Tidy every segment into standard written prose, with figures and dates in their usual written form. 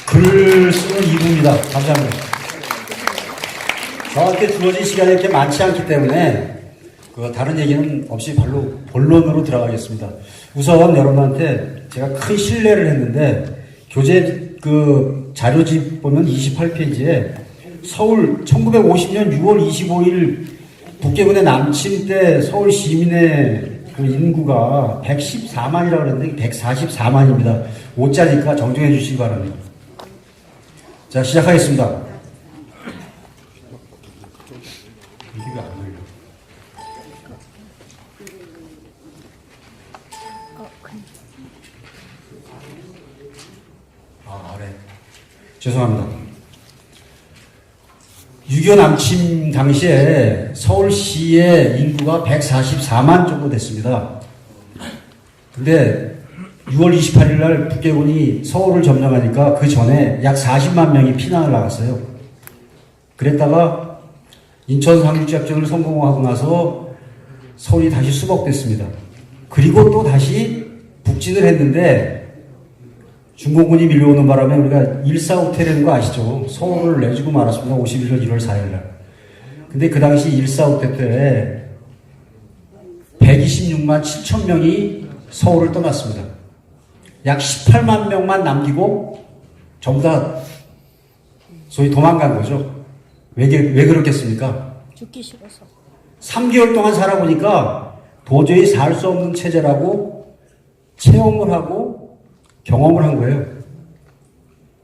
글 쓰는 이부입니다. 감사합니다. 저한테 주어진 시간이 이렇게 많지 않기 때문에 다른 얘기는 없이 바로 본론으로 들어가겠습니다. 우선 여러분한테 제가 큰 신뢰를 했는데 교재 자료집 보면 28페이지에 서울 1950년 6월 25일 북계군의 남침 때 서울 시민의 인구가 114만이라고 그랬는데 144만입니다. 5자니까 정정해 주시기 바랍니다. 자, 시작하겠습니다. 이게 왜 안 걸려? 아래. 죄송합니다. 6.25 남침 당시에 서울시의 인구가 144만 정도 됐습니다. 근데 6월 28일 날 북계군이 서울을 점령하니까 그 전에 약 40만 명이 피난을 나갔어요. 그랬다가 인천 상륙작전을 성공하고 나서 서울이 다시 수복됐습니다. 그리고 또 다시 북진을 했는데 중공군이 밀려오는 바람에 우리가 일사후퇴라는 거 아시죠? 서울을 내주고 말았습니다. 51년 1월 4일 날. 근데 그 당시 일사후퇴 때 126만 7천 명이 서울을 떠났습니다. 약 18만 명만 남기고 전부 다 소위 도망간 거죠. 왜 그렇겠습니까? 죽기 싫어서. 3개월 동안 살아보니까 도저히 살 수 없는 체제라고 체험을 하고 경험을 한 거예요.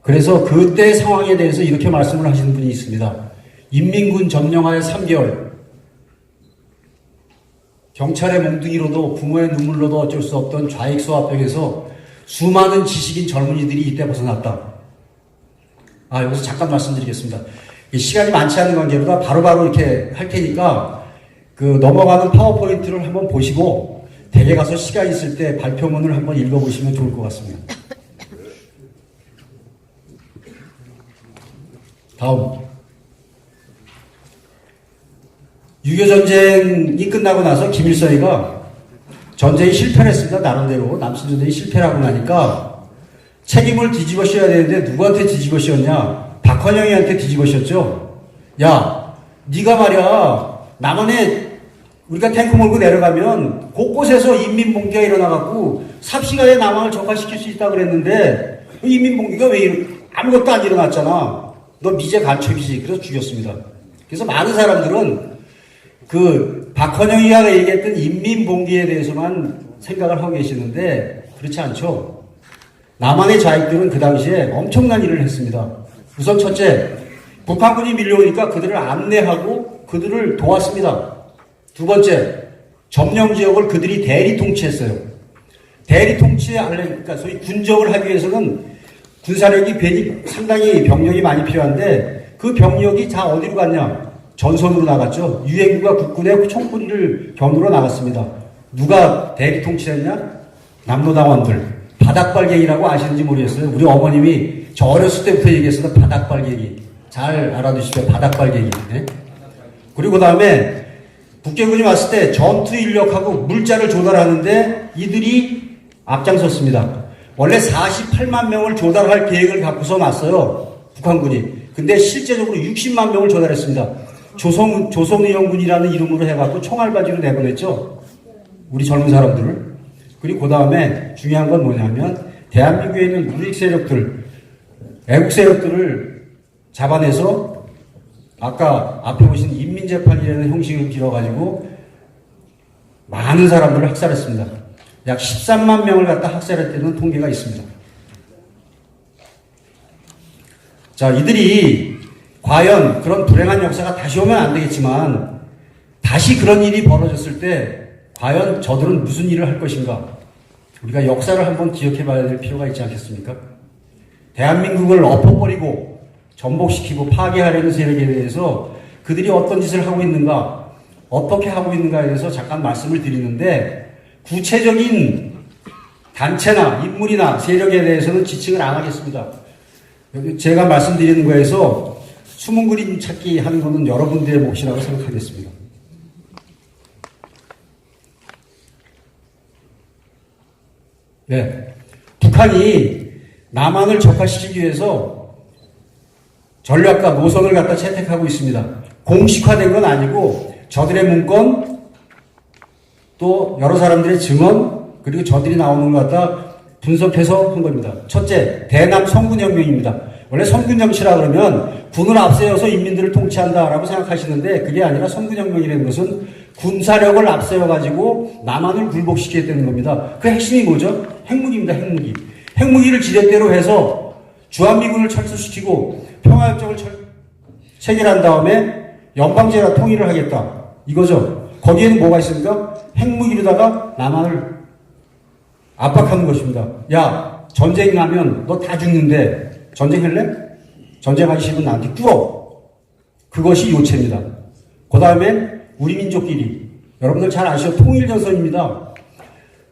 그래서 그때 상황에 대해서 이렇게 말씀을 하시는 분이 있습니다. 인민군 점령하에 3개월. 경찰의 몽둥이로도 부모의 눈물로도 어쩔 수 없던 좌익수합병에서 수많은 지식인 젊은이들이 이때 벗어났다. 여기서 잠깐 말씀드리겠습니다. 시간이 많지 않은 관계보다 바로바로 이렇게 할 테니까 넘어가는 파워포인트를 한번 보시고 댁에 가서 시간 있을 때 발표문을 한번 읽어보시면 좋을 것 같습니다. 다음. 6.25 전쟁이 끝나고 나서 김일성이가 전쟁이 실패를 했습니다. 나름대로 남침 전쟁이 실패를 하고 나니까 책임을 뒤집어 씌워야 되는데 누구한테 뒤집어 씌웠냐? 박헌영이한테 뒤집어 씌웠죠. 야, 네가 말이야 남한에 우리가 탱크 몰고 내려가면 곳곳에서 인민봉기가 일어나갖고 삽시간에 남한을 적화시킬 수 있다고 그랬는데 인민봉기가 왜 아무것도 안 일어났잖아. 너 미제 간첩이지. 그래서 죽였습니다. 그래서 많은 사람들은 박헌영이가 얘기했던 인민봉기에 대해서만 생각을 하고 계시는데 그렇지 않죠. 남한의 좌익들은 그 당시에 엄청난 일을 했습니다. 우선 첫째, 북한군이 밀려오니까 그들을 안내하고 그들을 도왔습니다. 두 번째, 점령 지역을 그들이 대리 통치했어요. 대리 통치하려니까 소위 군정을 하기 위해서는 군사력이 상당히 병력이 많이 필요한데 그 병력이 다 어디로 갔냐? 전선으로 나갔죠. 유엔군과 국군의 총구리를 겨누러 나갔습니다. 누가 대리 통치했냐? 남로당원들. 바닥발갱이라고 아시는지 모르겠어요. 우리 어머님이 저 어렸을 때부터 얘기했어요. 바닥발갱이. 잘 알아두시죠. 바닥발갱이. 네? 그리고 그 다음에 북계군이 왔을 때 전투 인력하고 물자를 조달하는데 이들이 앞장섰습니다. 원래 48만 명을 조달할 계획을 갖고서 놨어요. 북한군이. 근데 실제적으로 60만 명을 조달했습니다. 조선의용군이라는 이름으로 해갖고 총알바지로 내보냈죠. 우리 젊은 사람들을. 그리고 그 다음에 중요한 건 뭐냐면 대한민국에 있는 우익 세력들, 애국 세력들을 잡아내서 아까 앞에 보신 인민재판이라는 형식을 빌어가지고 많은 사람들을 학살했습니다. 약 13만 명을 갖다 학살했다는 통계가 있습니다. 자, 이들이 과연 그런 불행한 역사가 다시 오면 안 되겠지만 다시 그런 일이 벌어졌을 때 과연 저들은 무슨 일을 할 것인가? 우리가 역사를 한번 기억해 봐야 될 필요가 있지 않겠습니까? 대한민국을 엎어버리고 전복시키고 파괴하려는 세력에 대해서 그들이 어떤 짓을 하고 있는가, 어떻게 하고 있는가에 대해서 잠깐 말씀을 드리는데 구체적인 단체나 인물이나 세력에 대해서는 지칭을 안 하겠습니다. 여기 제가 말씀드리는 거에서 숨은 그림 찾기 하는 것은 여러분들의 몫이라고 생각하겠습니다. 네. 북한이 남한을 적화시키기 위해서 전략과 노선을 갖다 채택하고 있습니다. 공식화된 건 아니고 저들의 문건 또 여러 사람들의 증언 그리고 저들이 나오는 것 갖다 분석해서 한 겁니다. 첫째, 대남 성군혁명입니다. 원래 성군정치라 그러면 군을 앞세워서 인민들을 통치한다라고 생각하시는데 그게 아니라 성군혁명이라는 것은 군사력을 앞세워가지고 남한을 굴복시키겠다는 겁니다. 그 핵심이 뭐죠? 핵무기입니다. 핵무기. 핵무기를 지렛대로 해서 주한미군을 철수시키고 평화협정을 체결한 다음에 연방제라 통일을 하겠다. 이거죠. 거기에는 뭐가 있습니까? 핵무기로다가 남한을 압박하는 것입니다. 야, 전쟁 나면 너 다 죽는데 전쟁할래? 전쟁하기 싫으면 나한테 꿇어. 그것이 요체입니다. 그 다음에 우리 민족끼리 여러분들 잘 아시죠? 통일전선입니다.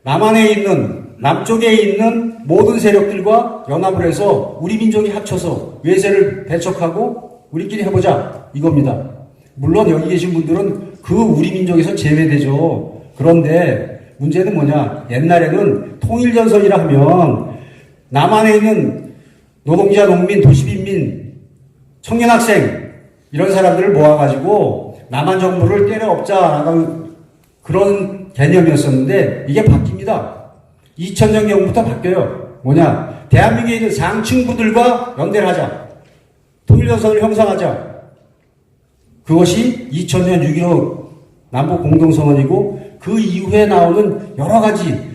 남한에 있는 남쪽에 있는 모든 세력들과 연합을 해서 우리 민족이 합쳐서 외세를 배척하고 우리끼리 해보자 이겁니다. 물론 여기 계신 분들은 그 우리 민족에서 제외되죠. 그런데 문제는 뭐냐? 옛날에는 통일전선이라 하면 남한에 있는 노동자, 농민, 도시빈민, 청년학생 이런 사람들을 모아가지고 남한 정부를 때려 엎자라는 그런 개념이었었는데 이게 바뀝니다. 2000년경부터 바뀌어요. 뭐냐? 대한민국에 있는 상층부들과 연대를 하자. 통일전선을 형성하자. 그것이 2000년 6.15 남북 공동선언이고 그 이후에 나오는 여러 가지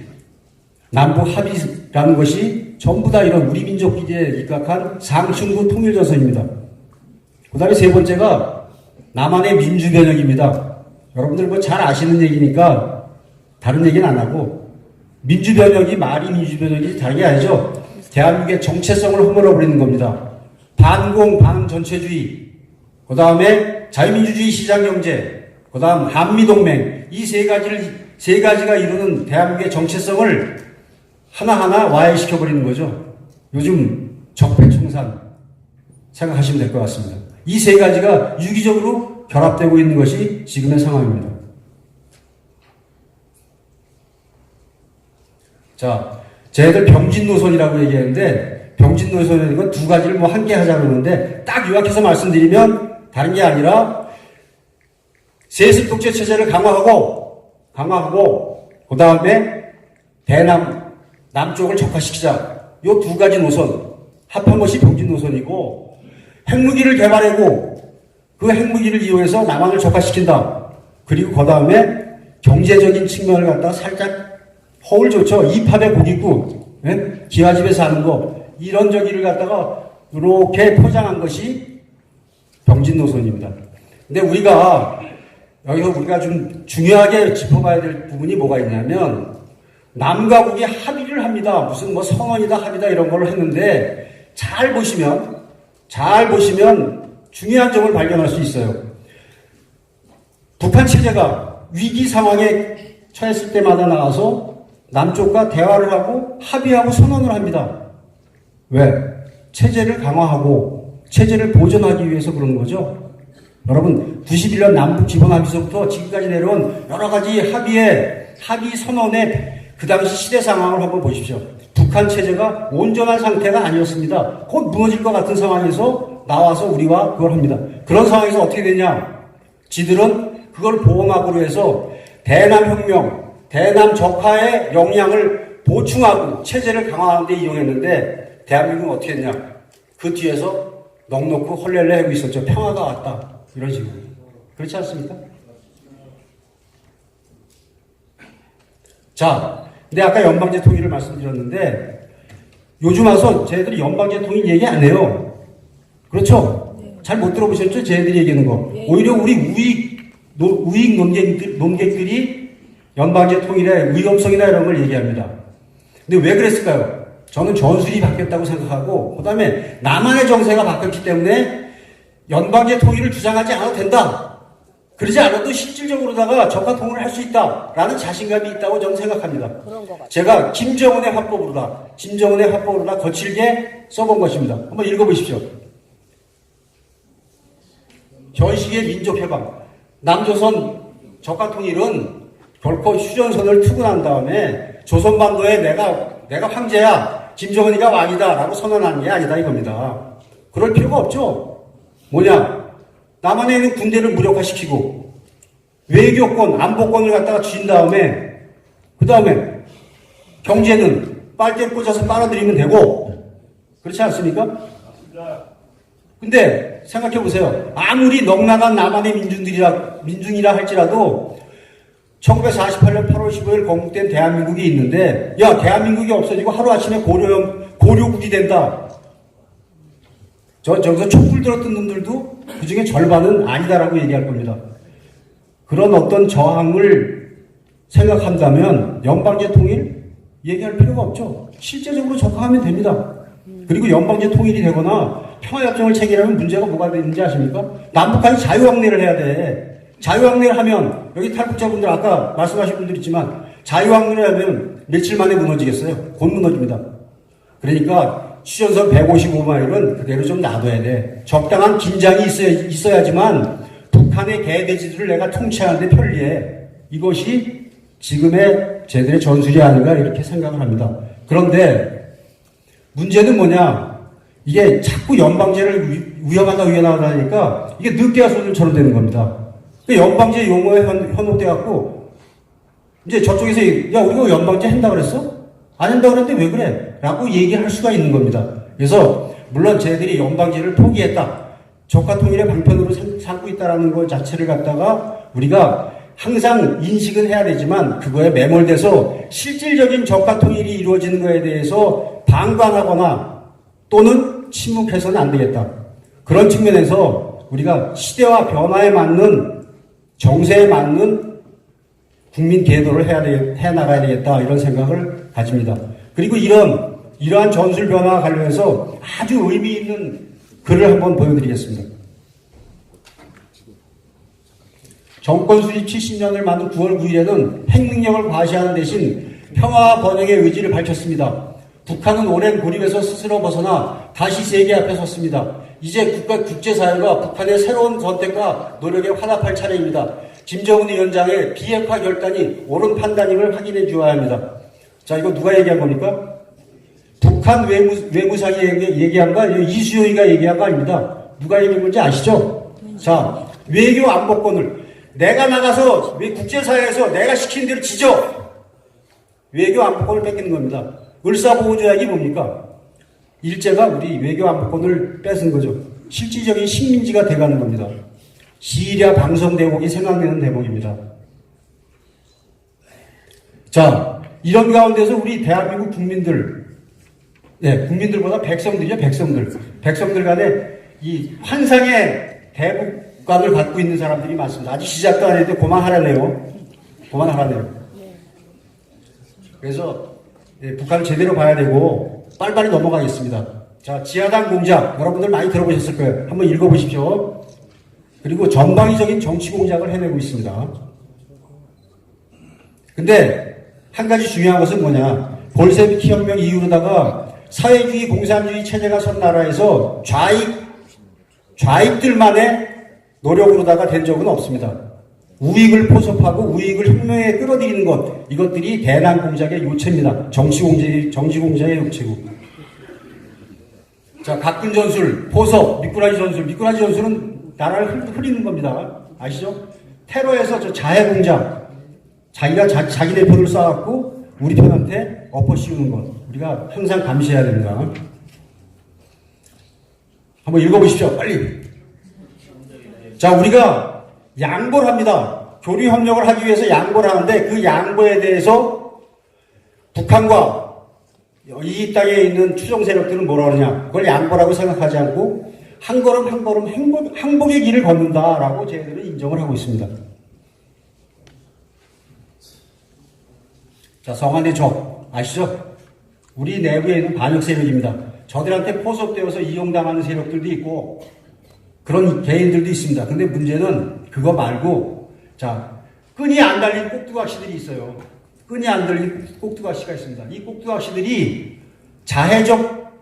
남북 합의라는 것이 전부 다 이런 우리 민족끼리에 입각한 상층부 통일전선입니다. 그 다음에 세 번째가 남한의 민주변혁입니다. 여러분들 뭐 잘 아시는 얘기니까 다른 얘기는 안 하고 민주변혁이 말이 민주변혁이 다른 게 아니죠. 대한민국의 정체성을 허물어버리는 겁니다. 반공, 반전체주의, 그 다음에 자유민주주의 시장경제, 그 다음 한미동맹 이 세 가지가 이루는 대한민국의 정체성을 하나하나 와해시켜버리는 거죠. 요즘 적폐청산 생각하시면 될 것 같습니다. 이 세 가지가 유기적으로 결합되고 있는 것이 지금의 상황입니다. 자, 쟤들 병진노선이라고 얘기하는데 병진노선이라는 건 두 가지를 뭐 함께 하자고 그러는데 딱 요약해서 말씀드리면 다른 게 아니라 세습 독재 체제를 강화하고 그 다음에 남쪽을 적화시키자. 요 두 가지 노선 합한 것이 병진노선이고 핵무기를 개발하고 그 핵무기를 이용해서 남한을 적화시킨다. 그리고 그 다음에 경제적인 측면을 갖다가 살짝 허울 좋죠. 이팝의 고깃국, 예? 기와집에서 하는 거 이런 저기를 갖다가 이렇게 포장한 것이 병진노선입니다. 근데 여기서 우리가 좀 중요하게 짚어봐야 될 부분이 뭐가 있냐면 남과 북이 합의를 합니다. 무슨 뭐 선언이다 합의다 이런 걸 했는데 잘 보시면 중요한 점을 발견할 수 있어요. 북한 체제가 위기 상황에 처했을 때마다 나와서 남쪽과 대화를 하고 합의하고 선언을 합니다. 왜? 체제를 강화하고 체제를 보존하기 위해서 그런 거죠. 여러분 91년 남북 기본합의서부터 지금까지 내려온 여러 가지 합의 선언의 그 당시 시대 상황을 한번 보십시오. 북한 체제가 온전한 상태가 아니었습니다. 곧 무너질 것 같은 상황에서 나와서 우리와 그걸 합니다. 그런 상황에서 어떻게 되냐? 지들은 그걸 보호막으로 해서 대남혁명, 대남 적화의 역량을 보충하고 체제를 강화하는 데 이용했는데 대한민국은 어떻게 했냐? 그 뒤에서 넉넉히 헐렐레 하고 있었죠. 평화가 왔다. 이런 식으로. 그렇지 않습니까? 자, 근데 아까 연방제 통일을 말씀드렸는데 요즘 와서 쟤들이 연방제 통일 얘기 안 해요. 그렇죠? 잘 못 들어보셨죠? 쟤들이 얘기하는 거. 오히려 우리 우익 논객들이 연방제 통일의 위험성이나 이런 걸 얘기합니다. 근데 왜 그랬을까요? 저는 전술이 바뀌었다고 생각하고, 그 다음에 남한의 정세가 바뀌었기 때문에 연방제 통일을 주장하지 않아도 된다. 그러지 않아도 실질적으로다가 적화 통일을 할 수 있다라는 자신감이 있다고 저는 생각합니다. 그런 것 같아요. 제가 김정은의 화법으로다 거칠게 써본 것입니다. 한번 읽어보십시오. 현식의 민족해방. 남조선 적화 통일은 결코 휴전선을 트고 난 다음에 조선반도에 내가 황제야. 김정은이가 왕이다라고 선언하는 게 아니다 이겁니다. 그럴 필요가 없죠. 뭐냐? 남한에 있는 군대를 무력화시키고 외교권, 안보권을 갖다가 쥔 다음에 그 다음에 경제는 빨대를 꽂아서 빨아들이면 되고 그렇지 않습니까? 근데 생각해 보세요. 아무리 넉나간 남한의 민중이라 할지라도 1948년 8월 15일 건국된 대한민국이 있는데 야 대한민국이 없어지고 하루아침에 고려국이 된다. 저기서 촛불 들었던 놈들도 그중에 절반은 아니다라고 얘기할 겁니다. 그런 어떤 저항을 생각한다면 연방제 통일 얘기할 필요가 없죠. 실제적으로 적합하면 됩니다. 그리고 연방제 통일이 되거나 평화협정을 체결하면 문제가 뭐가 되는지 아십니까? 남북한이 자유항래를 해야 돼. 자유항래를 하면 여기 탈북자분들 아까 말씀하신 분들 있지만 자유항래를 하면 며칠 만에 무너지겠어요? 곧 무너집니다. 그러니까 휴전선 155마일은 그대로 좀 놔둬야 돼. 적당한 긴장이 있어야지만 북한의 개돼지들을 내가 통치하는데 편리해. 이것이 지금의 제들의 전술이 아닌가 이렇게 생각을 합니다. 그런데 문제는 뭐냐? 이게 자꾸 연방제를 위험하다 하니까 이게 늑대와 소들처럼 되는 겁니다. 연방제 용어에 현혹돼갖고 이제 저쪽에서 야 우리가 연방제 한다 그랬어? 안 한다 그랬는데 왜 그래? 라고 얘기할 수가 있는 겁니다. 그래서 물론 쟤들이 연방제를 포기했다. 적화통일의 방편으로 삼고 있다는 것 자체를 갖다가 우리가 항상 인식은 해야 되지만 그거에 매몰돼서 실질적인 적화통일이 이루어지는 것에 대해서 방관하거나 또는 침묵해서는 안 되겠다. 그런 측면에서 우리가 시대와 변화에 맞는 정세에 맞는 국민 계도를 해 나가야 되겠다 이런 생각을 가집니다. 그리고 이러한 전술 변화와 관련해서 아주 의미 있는 글을 한번 보여드리겠습니다. 정권 수립 70년을 맞는 9월 9일에는 핵능력을 과시하는 대신 평화와 번영의 의지를 밝혔습니다. 북한은 오랜 고립에서 스스로 벗어나 다시 세계 앞에 섰습니다. 이제 국제사회가 북한의 새로운 선택과 노력에 화답할 차례입니다. 김정은 위원장의 비핵화 결단이 옳은 판단임을 확인해 주어야 합니다. 자, 이거 누가 얘기한 겁니까? 북한 외무상이 얘기한 거 아니에요? 이수용이가 얘기한 거 아닙니다. 누가 얘기한 건지 아시죠? 자, 외교 안보권을 내가 나가서 국제사회에서 내가 시키는 대로 지져! 외교 안보권을 뺏기는 겁니다. 을사보호조약이 뭡니까? 일제가 우리 외교 안보권을 뺏은 거죠. 실질적인 식민지가 돼가는 겁니다. 시리아 방송 대목이 생각되는 대목입니다. 자, 이런 가운데서 우리 대한민국 국민들, 국민들보다 백성들이죠, 백성들 간에 이 환상의 대북관을 갖고 있는 사람들이 많습니다. 아직 시작도 안 했는데 그만하라네요. 그래서 북한을 제대로 봐야 되고 빨리빨리 넘어가겠습니다. 자, 지하당 공작 여러분들 많이 들어보셨을 거예요. 한번 읽어보십시오. 그리고 전방위적인 정치 공작을 해내고 있습니다. 근데 한 가지 중요한 것은 뭐냐? 볼셰비키 혁명 이후로다가 사회주의 공산주의 체제가 선 나라에서 좌익들만의 노력으로다가 된 적은 없습니다. 우익을 포섭하고 우익을 혁명에 끌어들이는 것, 이것들이 대남 공작의 요체입니다. 정치 공작의 요체고. 자, 각군 전술, 포섭, 미꾸라지 전술은 나라를 흐리는 겁니다. 아시죠? 테러에서 저 자해 공작, 자기가 자기 대표를 쌓았고 우리 편한테 엎어 씌우는 것, 우리가 항상 감시해야 됩니다. 한번 읽어보십시오, 빨리. 자, 우리가 양보를 합니다. 교류 협력을 하기 위해서 양보를 하는데 그 양보에 대해서 북한과 이 땅에 있는 추종 세력들은 뭐라 그러냐? 그걸 양보라고 생각하지 않고 한 걸음 한 걸음 항복의 길을 걷는다라고 저희들은 인정을 하고 있습니다. 자, 성안의 적 아시죠? 우리 내부에 있는 반역 세력입니다. 저들한테 포섭되어서 이용당하는 세력들도 있고 그런 개인들도 있습니다. 근데 문제는 그거 말고, 자, 끈이 안 달린 꼭두각시들이 있어요. 끈이 안 달린 꼭두각시가 있습니다. 이 꼭두각시들이 자해적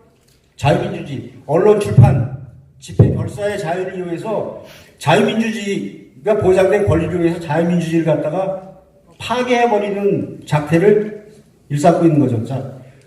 자유민주주의, 언론 출판, 집회 결사의 자유를 이용해서 자유민주주의가 보장된 권리를 위해서 자유민주주의를 갖다가 파괴해버리는 작태를 일삼고 있는 거죠. 자,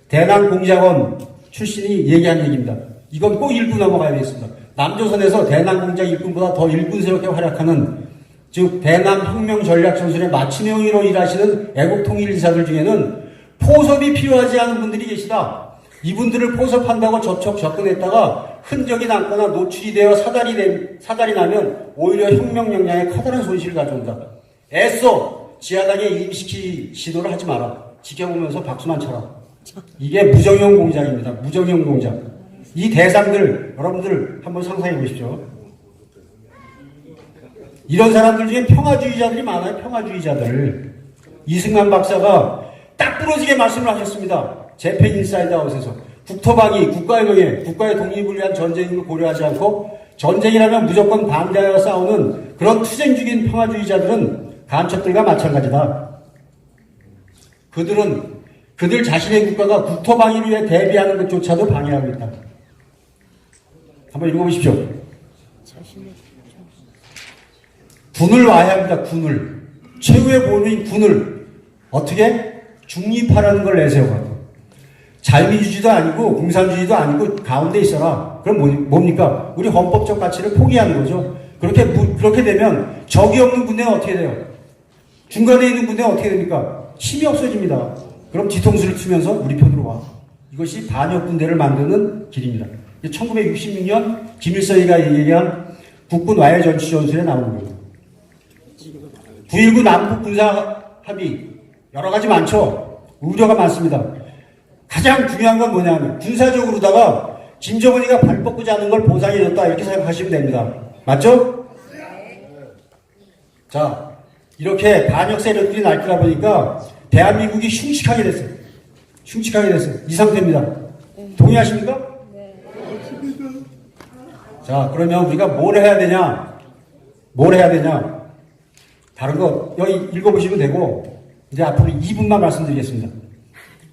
대남공작원 출신이 얘기한 얘기입니다. 이건 꼭 읽고 넘어가야 되겠습니다. 남조선에서 대남공작 일꾼보다 더 일꾼스럽게 활약하는, 즉 대남혁명전략전술의 마침용으로 일하시는 애국통일이사들 중에는 포섭이 필요하지 않은 분들이 계시다. 이분들을 포섭한다고 접촉 접근했다가 흔적이 남거나 노출이 되어 사달이 나면 오히려 혁명 역량에 커다란 손실을 가져온다. 애써 지하당에 임시키 시도를 하지 마라. 지켜보면서 박수만 쳐라. 이게 무정형 공작입니다. 무정형 공작. 이 대상들 여러분들 한번 상상해 보십시오. 이런 사람들 중에 평화주의자들이 많아요. 평화주의자들. 이승만 박사가 딱 부러지게 말씀을 하셨습니다. 재팬 인사이드 아웃에서 국토방위, 국가의 명예, 국가의 독립을 위한 전쟁을 고려하지 않고 전쟁이라면 무조건 반대하여 싸우는 그런 투쟁 중인 평화주의자들은 간첩들과 마찬가지다. 그들 자신의 국가가 국토방위를 위해 대비하는 것조차도 방해하고 있다. 한번 읽어보십시오. 군을 와야 합니다. 군을. 최후의 보루인 군을 어떻게? 중립하라는 걸 내세워가지고. 자유민주주의도 아니고 공산주의도 아니고 가운데 있어라. 그럼 뭡니까? 우리 헌법적 가치를 포기하는 거죠. 그렇게 되면 적이 없는 군대는 어떻게 돼요? 중간에 있는 군대는 어떻게 됩니까? 힘이 없어집니다. 그럼 뒤통수를 치면서 우리 편으로 와. 이것이 반역 군대를 만드는 길입니다. 1966년 김일성이가 얘기한 국군 와해 전시 전술에 나오는 거예요. 9.19 남북 군사 합의 여러 가지 많죠. 우려가 많습니다. 가장 중요한 건 뭐냐면 군사적으로다가 김정은이가 발 뻗고 자는 걸 보상해줬다 이렇게 생각하시면 됩니다. 맞죠? 자, 이렇게 반역 세력들이 날뛰다 보니까 대한민국이 흉측하게 됐어요. 흉측하게 됐어요. 이 상태입니다. 동의하십니까? 자, 그러면 우리가 뭘 해야 되냐? 다른 거 여기 읽어보시면 되고 이제 앞으로 2분만 말씀드리겠습니다.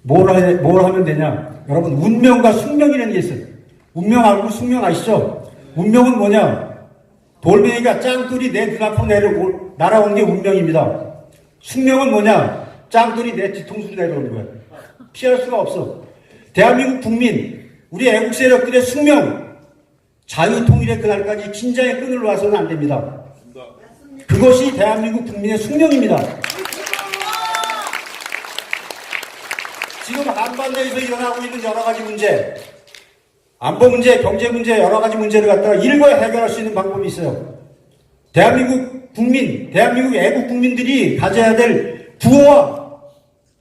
뭘 하면 되냐? 여러분, 운명과 숙명이라는 게 있어요. 운명 알고 숙명 아시죠? 운명은 뭐냐? 돌멩이가 짱돌이 내 눈앞으로 날아오는 게 운명입니다. 숙명은 뭐냐? 짱돌이 내 뒤통수로 내려오는 거야. 피할 수가 없어. 대한민국 국민, 우리 애국 세력들의 숙명, 자유통일의 그날까지 긴장의 끈을 놔서는 안 됩니다. 그것이 대한민국 국민의 숙명입니다. 지금 한반도에서 일어나고 있는 여러 가지 문제, 안보 문제, 경제 문제, 여러 가지 문제를 갖다가 일거에 해결할 수 있는 방법이 있어요. 대한민국 국민, 대한민국 애국 국민들이 가져야 될 구호와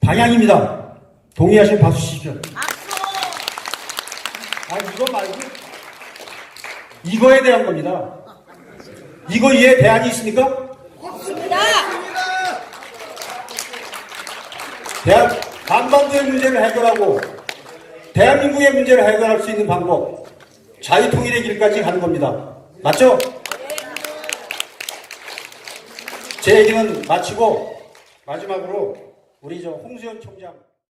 방향입니다. 동의하시면 박수 치십시오. 이거 말고 이거에 대한 겁니다. 이거 이에 대안이 있습니까? 없습니다. 한반도의 문제를 해결하고 대한민국의 문제를 해결할 수 있는 방법, 자유통일의 길까지 가는 겁니다. 맞죠? 제 얘기는 마치고 마지막으로 우리 홍수현 총장